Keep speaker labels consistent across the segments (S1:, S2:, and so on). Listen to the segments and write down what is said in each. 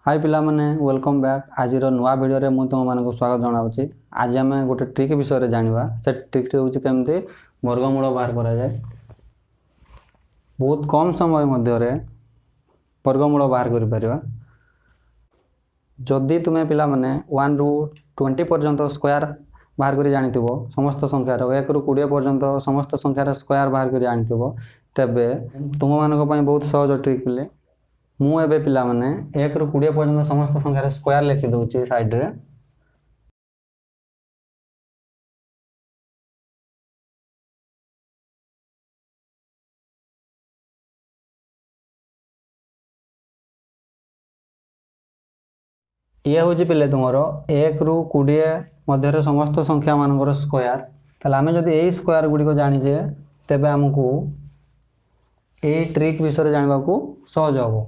S1: हाय पिला माने welcome back आज नुआ वीडियो रे मु तुम मानक स्वागत जनाऊँगी। आज आम गोटे ट्रिक विषय जानिबा से ट्रिक हूँ केमती वर्गमूल बाहर करा जाए। बहुत कम समय मध्य वर्गमूल बाहर कर परिबा। जदि तुम्हें पिला माने 1 रू 20 पर्यंत स्क्वायर बाहर कर जानिथिबो समस्त संख्यार 1 रू 20 पर्यंत समस्त संख्यार स्क्वायर बाहर कर जानिथिबो तेबे तुम मानक पई बहुत सहज ट्रिक पिले मु एबे पिला माने 1 रू 20 पर्यंत समस्त संख्यार स्क्वायर लिखि दउची साइड रे। ये हूँ पिले तुम 1 रू 20 मध्य समस्त संख्या मानकर स्क्वायर ताले आमे जदि एई स्क्वायर गुडी को जानिजे तेबे हमकु एई ट्रिक विषय जानिबा को सहज हबो।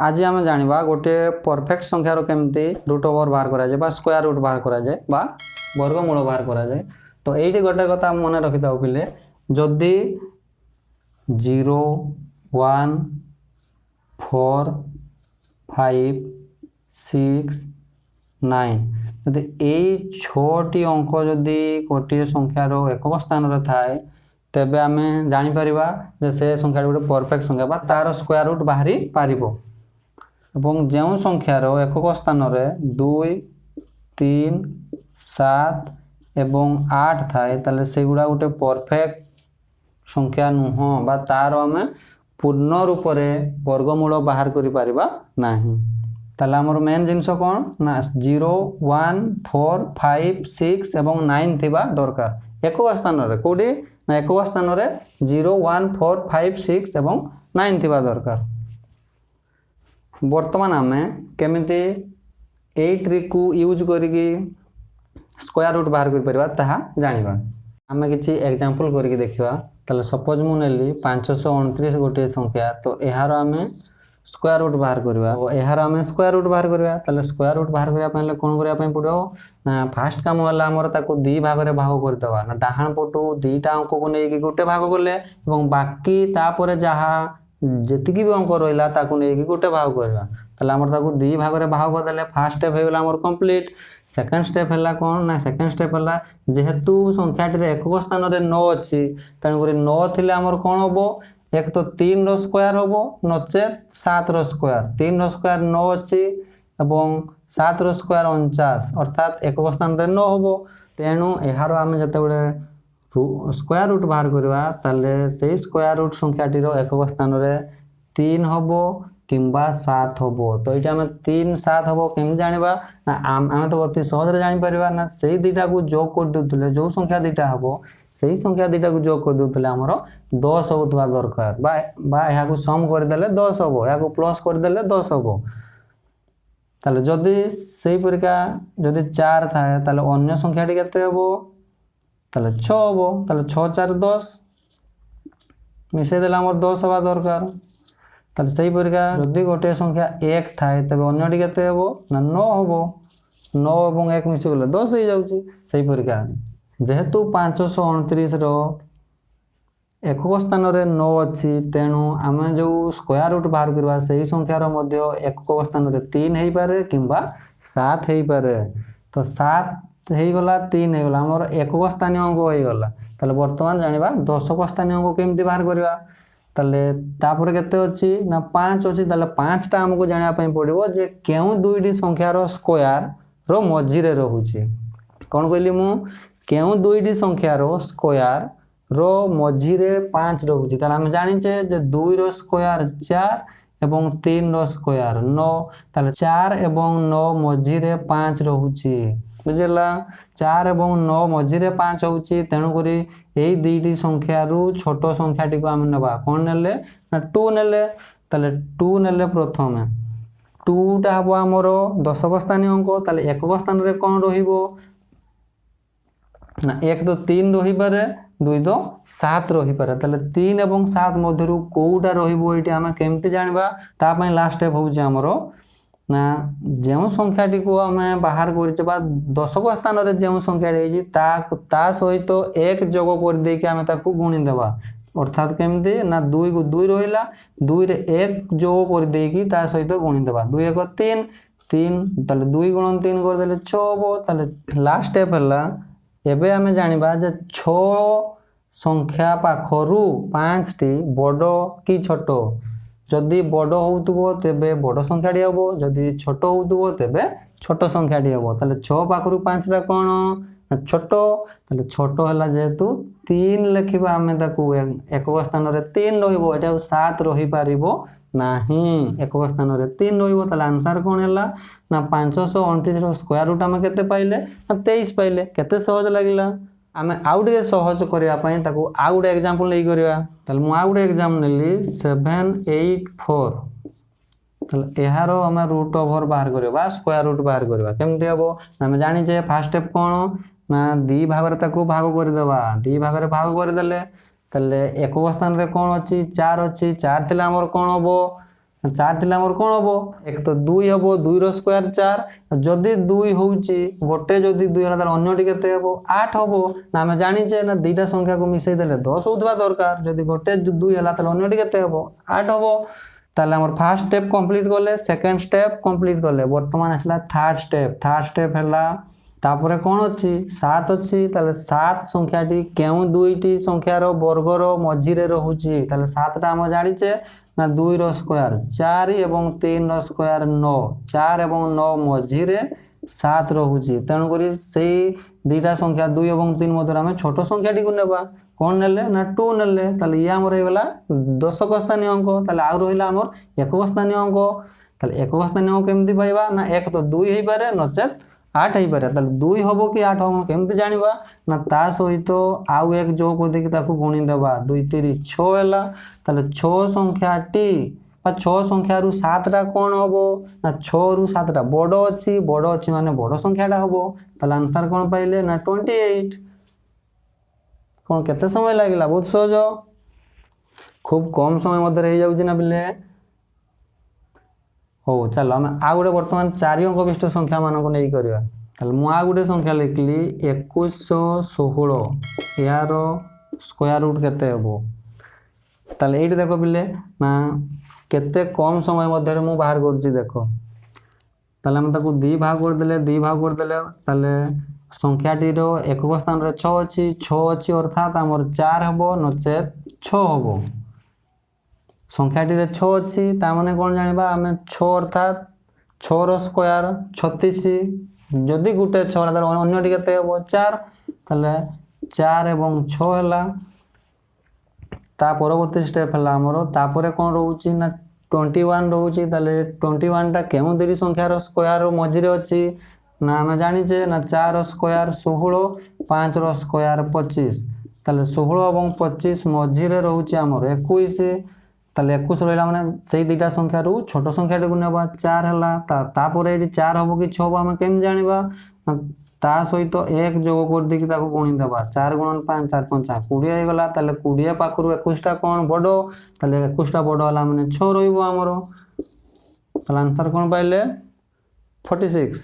S1: आज आम जानिबा गोटे परफेक्ट संख्यार केमती रूट ओवर बाहर करा जाए बा स्क्वायर रूट बाहर करा जाए बा वर्गमूल बाहर करा जाए। तो एइटी गोटे कथा मन रखि थाउ पिले जदि 0 1 4 5 6 9 जदि एई 6टी अंक जदि गोटे संख्यार एकक स्थान रे थाए तेबे आमे जानि परिबा जे से संख्या गोटे परफेक्ट संख्या बा तार स्क्वायर रूट बाहरी पारिबो। এবং ଯେଉଁ ସଂଖ୍ୟାର ଏକକ ସ୍ଥାନରେ 2 3 7 ଏବଂ 8 ଥାଏ ତାଲେ ସେଗୁଡ଼ା ଗୋଟେ परफेक्ट ସଂଖ୍ୟା ନୁହଁ ବା ତାର ଆମେ ପୂର୍ଣ୍ଣ ରୂପରେ ବର୍ଗମୂଳ ବାହାର କରିପାରିବା ନାହିଁ। ତାଲେ ଆମର मेन जिनिस कोन ना 0 1 4 5 6 ଏବଂ 9 थिबा दरकार एকক स्थाନରେ कोडी ना एকক स्थाନରେ 0 1 4 5 6 ଏବଂ 9 थिबा दरकार। वर्तमान आमे केमिति ए ट्रिक को यूज करिकी स्क्वायर रूट बाहर कर परिबा ताहा जानिबा। आमे किछि एग्जांपल करिकी देखिबा। तले सपोज मु नेली 529 गोटे संख्या तो एहार आमे स्क्वायर रूट बाहर करबा ओ एहार आमे स्क्वायर रूट बाहर करबा। तले स्क्वायर रूट बाहर करबा पहिले कोन करबा पय पड़ो ना फर्स्ट काम होला हमर ताको दी भाग रे भाग कर दवा ना डाहाण पटो दीटा अंक को नेकी गोटे भाग करले एवं बाकी तापरे जहा जेतिकी भी अंक रहिला ताकू नेकी गोटे भाग करबा। तले हमर ताकू दी भाग रे भाग कर देले फर्स्ट स्टेप हेला हमर कंप्लीट। सेकंड स्टेप हेला कोन ना सेकंड स्टेप हेला जेहेतु संख्याटी रे एकक स्थान रे 9 अछि तण करी 9 थिले हमर कोन होबो एक तो 3 रो स्क्वायर होबो नचे 7 रो स्क्वायर 3 रो स्क्वायर 9 अछि एवं 7 रो स्क्वायर 49 अर्थात एकक स्थान रे 9 होबो। तेनु एहारो आमे जते बडे स्क्वायर रूट बाहर करबा ताले सेही स्क्वायर रूट संख्याटी रो एकक स्थान रे 3 होबो किंबा 7 होबो। तो इटा हमें 3 7 होबो केम जानिबा ना आमे तो अति सहज रे जानि परिबा ना सेही दिटा को जोग कर दउतले जो संख्या दिटा होबो सेही संख्या दिटा को जोग कर दउतले हमरो 10 होतबा दरकार बा एहा को सम कर देले 10 होबो एहा को प्लस कर देले 10 होबो। ताले जदी सेही परिका जदी 4 थाए ताले अन्य संख्याटी केते होबो ताले 6 होबो। ताले 6 4 10 मिसे देला हमर 10 होबा दरकार। ताले सही परिका जदी गोटे संख्या 1 थाए तबे अन्यटी केते हेबो ना 9 होबो 9 एवं 1 मिसे गले 10 हो जाउची। सही परिका जेहेतु 529 रो एकक स्थान रे 9 अछि तेनु आमे जो स्क्वायर रूट बाहर करबा सही संख्या रो मध्य एकक स्थान रे 3 हेई पारे किंबा 7 हेई पारे। तो 7 हेई गला 3 हेई गला हमर एकक स्थानीय अंक हेई गला। ताले वर्तमान जानिबा दशक स्थानीय अंक केमति बाहर करबा ताले तापर केते अछि ना 5 अछि ताले 5 टा हमको जानिया पय पड़िबो जे केउ दुईटी संख्या रो स्क्वायर रो मझी रे रहूची। कोन कहली मु केउ दुईटी संख्या रो स्क्वायर रो मझी रे 5 रहूची ताले हम जानि छे जे 2 रो स्क्वायर 4 एवं 3 रो स्क्वायर 9 ताले 4 एवं 9 मझी रे 5 रहूची बुझिला। 4 एवं 9 मझी रे 5 होउची तेनु करी एई दुईटी संख्या रु छोटो संख्याटी को हम नेबा कोन नेले ना 2 नेले। ताले 2 नेले प्रथमे 2 टा हबो हमरो दशक स्थानीय अंक ताले एकक स्थान रे कोन रहिबो ना 1 तो 3 रहि पारे 2 तो 7 रहि पारे। ताले 3 एवं 7 मध्यरु कोउटा रहिबो एटी हम केमति जानिबा ता पय लास्ट स्टेप होउची हमरो ना जेउ संख्याटी को हमें बाहर करिचे बा दशक स्थान रे जेउ संख्या रहिची ता सहित एक जोग कर दे के हमें ताकू गुणी देबा अर्थात केमती ना 2 को 2 रहा 2 रे 1 जोग कर देकी ता सहित गुणीदेवा 2 1 3 3 ताले 2 गुणन 3 कर देले 6 हो ताले लास्ट स्टेप हला एबे हमें जानिबा जे 6 संख्या पाखरु 5 टी बड़ कि छोट जदि बड़ होउतबो तेबे बड़ संख्याटी हबो जदि छोट होउतबो तेबे छोट संख्याटी हबो ताले 6 पाखरु 5 रा कोन छोट ताले छोट हला जेतु 3 लिखिबा हमें ताकू एक स्थान रे 3 रहिबो एटा 7 रहि पारिबो नाही एक स्थान रे 3 रहिबो ताले आंसर कोन हला ना 529 रो स्क्वायर रूट हम केते पाइले ना 23 पाइले केते सहज लागिला आमे आउटे सहज करिया पई ताकू आउट एग्जांपल नै करिया ताले मु आउट एग्जांपल नेली 784 ताले एहारो हम रूट ओवर बाहर करबा स्क्वायर रूट बाहर करबा केमते हबो हम जानि जे फर्स्ट स्टेप कोन ना 2 भाग रे ताकू भाग कर देबा 2 भाग रे भाग कर देले ताले एक स्थान रे कोन अछि 4 अछि 4 थिला हमर कोन हबो 4 थिला हमर कोन हबो एक तो 2 हबो 2 रो स्क्वायर 4 जदी 2 होउची गोटे जदी 2 हला तार अन्यटी केते हबो 8 हबो ना हम जानि जे ना दुईटा संख्या को मिसै देले 10 होतबा दरकार जदी गोटे 2 हला तार अन्यटी केते हबो 8 हबो ताले हमर फर्स्ट स्टेप कंप्लीट करले सेकंड स्टेप कंप्लीट करले वर्तमान आसला थर्ड स्टेप हला तापरे कोन अछि 7 अछि ताले 7 संख्याटी केउ दुईटी संख्यार वर्गर मझी रे रहूची ताले 7 टा हम जानि छे ना 2 रो स्क्वायर 4 एवं 3 रो स्क्वायर 9 4 एवं 9 मझी रे 7 रहूची तण करी सेही दुईटा संख्या 2 एवं 3 मधर हम छोट संख्याटी को नेबा कोन नेले ना 2 नेले ताले या हमर हेगला दशक स्थानीय अंक ताले आ रहिला हमर एकक स्थानीय अंक ताले एकक स्थानीय अंक केमती पाइबा ना एक तो 2 हेइ पारे नचेत 8 हेइ पारे ताले 2 हबो कि 8 हबो केमती जानिबा ना ता सहित आउ एक जोग को देखि ताकू गुणी देबा 2 3 6 हैला ताले 6 संख्याटी बा 6 संख्या रु 7 टा कोन हबो ना 6 रु 7 टा बड़ अछि माने बड़ संख्याटा हबो ताले आंसर कोन पाइले ना 28 कोन केते समय लागिला बहुत सहज खूब कम समय मध्ये रहि जाउची ना बिले हो चलो हम आ गुटे वर्तमान 4 अंक विशिष्ट संख्या मान को नै करबा ताले मु आ गुटे संख्या लिखली 2116 यारो स्क्वायर रूट केते हबो ताले एठी देखो बिले ना केते कम समय मध्ये मु बाहर करछि देखो ताले हम ताकू 2 भाग कर देले ताले संख्याटी रो एकक स्थान रे 6 अछि अर्थात हमर 4 हबो नचेत 6 हबो संख्याटी रे 6 अछि ता माने कोन जानिबा हमें 6 अर्थात 6 रो स्क्वायर 36 जदी गुटे 6 रा अन्यटी केते हबो 4 ताले 4 एवं 6 हला ता परवर्ती स्टेप हला हमरो तापरे कोन रहउची ना 21 रहउची ताले 21 टा केमो देरी संख्या रो स्क्वायर मझी रे अछि ना हम जानि जे ना 4 रो स्क्वायर 16 5 रो स्क्वायर 25 ताले 16 एवं 25 मझी रे रहउची हमरो 21 ताले 21 रहला माने सेही दुईटा संख्या रु छोट संख्याटी को नेबा 4 हला तापरे एडी 4 हबो कि 6 हबो हम केम जानिबा ता सहित एक जोग कर देकी ताको गुणी देबा 4 गुणन 5 4 5 20 हे गला ताले 20 पाखरु 21 टा कोन बडो ताले 21 टा बडो हला माने 6 रहिबो हमरो ताले आंसर कोन पाइले 46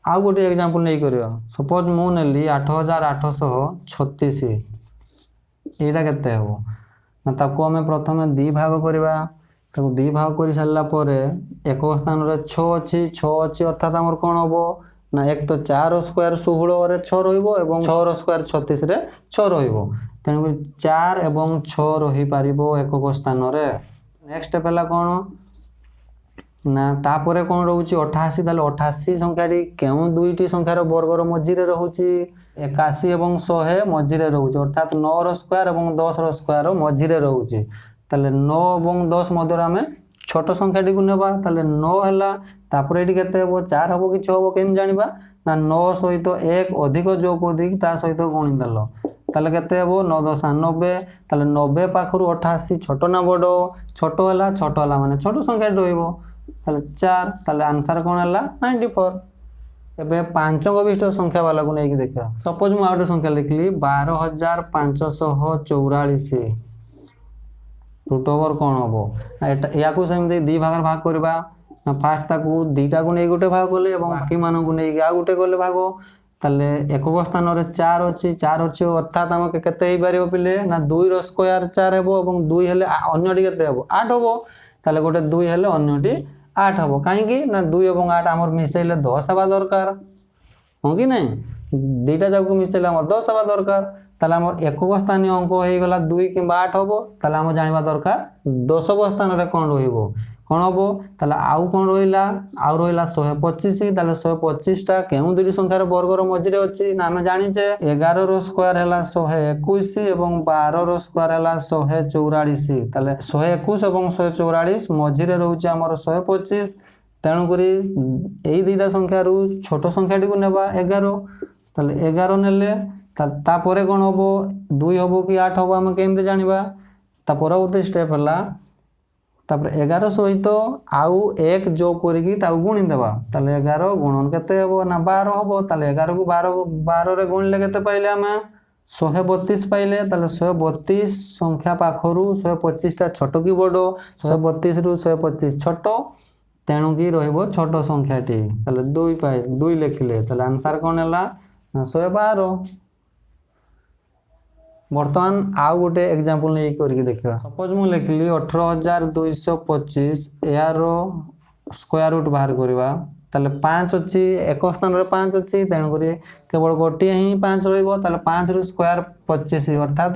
S1: आ गोटे एग्जांपल नै करियो सपोज मु नेली 8836 एटा केते हबो ना ताको हमें प्रथमे 2 भाग करबा ताको 2 भाग करि सारला परे एक स्थान रे 6 अछि अर्थात हमर कोन हबो ना एक तो 4 स्क्वायर 16 रे 6 रहिबो एवं 6 रो स्क्वायर 36 रे 6 रहिबो तेनु 4 एवं 6 रहि पारिबो एकक स्थान रे नेक्स्ट पेला कोन ना तापरे कोन रहउची 88 ताले 88 संख्याटी केउ दुईटी संख्यार वर्ग रो मझी रे रहउची 81 एवं 100 मझी रे रहउची अर्थात 9 रो स्क्वायर एवं 10 रो स्क्वायर मझी रे रहउची ताले 9 एवं 10 मधर हमें छोट संख्याटी को नेबा ताले 9 हला तापरे एटी केते हबो 4 हबो कि 6 हबो केम जानिबा ना 9 सहित एक अधिक जोग को दी ता सहित गुणी देलो ताले केते हबो 9 10 90 ताले 90 पाखरु 88 छोट ना बडो छोट हला माने छोट संख्या रहइबो ताले 4 ताले आंसर कोन हला 94 एबे 5 अंक विशिष्ट संख्या वाला को नै कि देखा सपोज मु आउट संख्या लिखली 12544 रूट ओवर कोन हबो एटा या को सेम दे 2 भाग करबा फर्स्ट ताकू 2टा को नै गुटे भाग करले एवं बाकी मानन को नै आ गुटे करले भागो ताले एकक स्थान रे 4 अछि 4 अछि अर्थात हमके केते हे परिबो पिले ना 2 रो स्क्वायर 4 हेबो एवं 2 हेले अन्यटी केते हेबो 8 हेबो ताले गोटे 2 हेले अन्यटी 8 हेबो काहे कि ना 2 एवं 8 हमर मिसेले 10 हेबा दरकार हो कि नहीं दुईटा जाको मिसेले हमर 10 हेबा दरकार ताले हमर एकक स्थानीय अंक हे गला 2 किबा 8 हेबो ताले हम जानिबा दरकार 10 स्थान रे कोन रहिबो कौन हम ताले आउ कौन रहिला आउ रहिला 125 ताले 125 टा केउ दुटी संख्यार वर्गर मझिरे अछि ना हम जानिचे 11 रो स्क्वायर हला 121 एवं 12 रो स्क्वायर हला 144 ताले 121 एवं 144 मझिरे रहउचे हमर 125 तेणु करी एई दुईटा संख्या रु छोट संख्याटी को नेबा 11 ताले 11 नेले ता परे कोन हबो 2 हबो कि 8 हबो हम केमते जानिबा ता परवर्ती स्टेप हला तापर 11 सहित आउ 1 जो करिकी ताउ गुणी देबा ताले 11 गुणन केते हेबो ना 12 हेबो ताले 11 को 12 रे गुणले केते पाइले हम 132 पाइले ताले 132 संख्या पाखरु 125 टा छोट की बडो 132 रु 125 छोट तेणु की रहइबो छोट संख्याटी ताले 2 पाइ 2 लिखिले ताले आंसर कोन हला 112 बर्तमान आउ गोटे एग्जांपल नै करके देखिबा सपोज मु लिखली 18225 यारो स्क्वायर रूट बाहर करबा ताले 5 अछि एक स्थान रे 5 अछि तेणु करी केवल गोटे ही 5 रहइबो ताले 5 रु स्क्वायर 25 अर्थात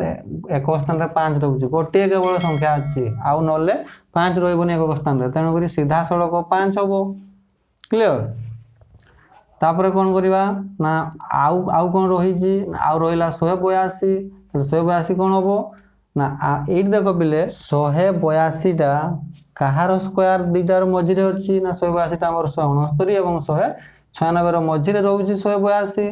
S1: एक स्थान रे 5 रहउछि गोटे केवल संख्या अछि आउ नले 5 रहइबोनी एक स्थान रे तेणु करी सीधा सड़क 5 हबो क्लियर तापर कोन करबा ना आउ कोन रहिछि आउ रहिला 182 तो 182 कोन हबो ना एट देखो पिले 182 टा कहार स्क्वायर दुईटार मझिरे अछि ना 182 टा हमर 169 एवं 196 रो मझिरे रहउछि 182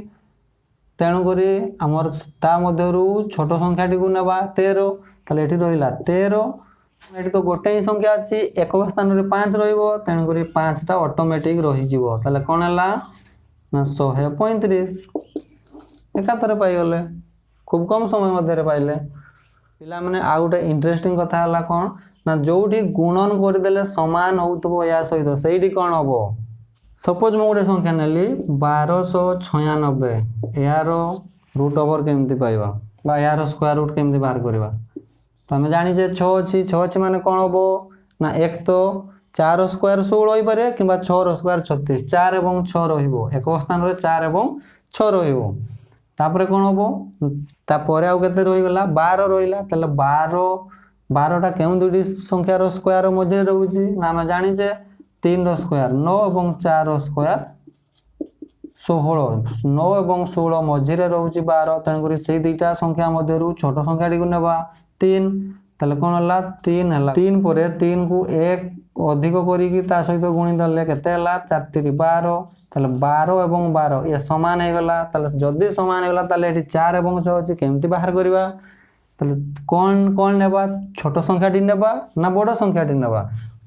S1: तेणु करी हमर ता मध्यरु छोट संख्याटी को नेबा 13 ताले एठी रहिला 13 एठी तो गोटे ही संख्या अछि एक स्थान रे 5 रहिबो तेणु करी 5 टा ऑटोमेटिक रहि जिवो ताले कोन हला ना 135 एकातरे पाई गले खूब कम समय मध्य रे पाइले पिला माने आ गोटे इंटरेस्टिंग कथा हला कोन ना जोठी गुणन कर देले समान होतबो या सहित सेठी कोन हबो सपोज मो गोटे संख्या नेली 1296 यारो रूट ओवर केमति पाइबा बा यारो स्क्वायर रूट केमति बाहर करबा तो हम जानि जे 6 अछि माने कोन हबो ना एक तो 4 स्क्वायर 16 होई पारे किबा 6 रो स्क्वायर 36 4 एवं 6 रहिबो एक स्थान रे 4 एवं 6 रहिबो तापरे कोन हबो तापरे आउ केते रहि गला 12 रहिला तले 12 टा केउ दुटी संख्या रो स्क्वायर मझे रहउची ना हम जानि जे 3 रो स्क्वायर 9 एवं 4 रो स्क्वायर 16 9 एवं 16 मझे रहउची 12 तन करी से दुईटा संख्या मध्यरु छोट संख्याटी को नेबा 3 तले कोन हला 3 हला 3 परे 3 को 1 अधिक करी की ता सहित गुणी दले केते हला 4 3 12 तले 12 एवं 12 ये समान हे गला तले जदी समान हे गला तले एठी 4 एवं 6 अछि केमति बाहर करबा तले कोन नेबा छोट संख्याटी नेबा ना बड़ संख्याटी नेबा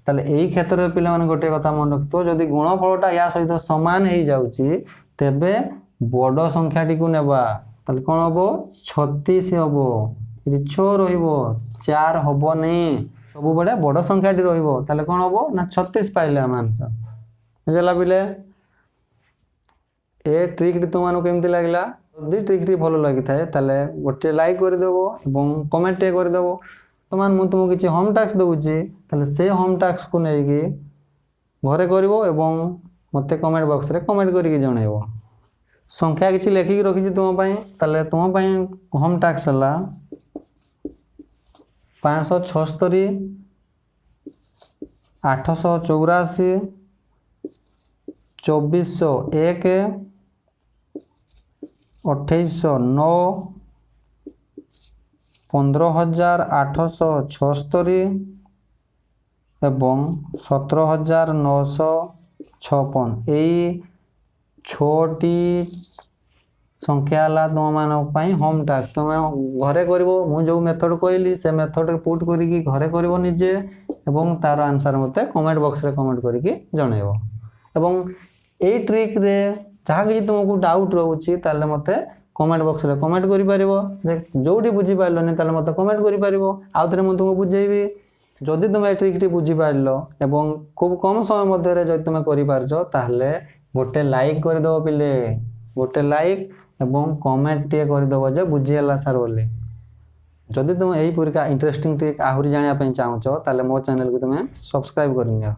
S1: तले एही क्षेत्र रे पिला माने गोटे कथा मन रखतो जदी गुणफलटा या सहित समान हे जाउची तेबे बड़ संख्याटी को नेबा तले कोन हबो 36 हबो इति 6 रहिबो 4 हबो नै सब बडे बड़ संख्याटी रहिबो ताले कोन हबो ना 36 पाइले हम आंसर बुझला बिले ए ट्रिक टी तुमानो केमति लागला जदी ट्रिक टी भलो लागि थाए ताले गोटे लाइक कर देबो एवं कमेंट टे कर देबो तमान मु तुमको किछि होम टास्क दउची ताले से होम टास्क को नेकी घरे करिवो एवं मते कमेंट बॉक्स रे कमेंट करिके जणाइबो संख्या किछि लेखि रखि छि तुम पई ताले तुम पई होम टास्क हला 576 884 2401 2809 15876 एवं 17956 एई छोटी संख्या हला तुम मानक पई होम टास्क तुम घरे करिवो मु जो मेथड कहली से मेथड रे पुट करिकी घरे करिवो निजे एवं तार आंसर मते कमेंट बॉक्स रे कमेंट करिकी जणाइबो एवं ए ट्रिक रे जहा कि तुमको डाउट रहउची ताले मते कमेंट बॉक्स रे कमेंट करि परिबो जे जोडी बुझी पाइलोनी ताले मते कमेंट करि परिबो आउथरे मु तुमको बुझेइबी जदि तुम ए ट्रिक टी बुझी पाइलो एवं खूब कम समय मध्ये रे जदि तुम करि पारजो ताहले गोटे लाइक कर दो पिले गोटे लाइक एवं कमेंट टे करदेव जे बुझीगला सार बोली। जदि तुम यही परिका इंटरेस्टिंग ट्रिक आहरी जानापी चाहूच ताले मो चैनल को तुम्हें सब्सक्राइब कर।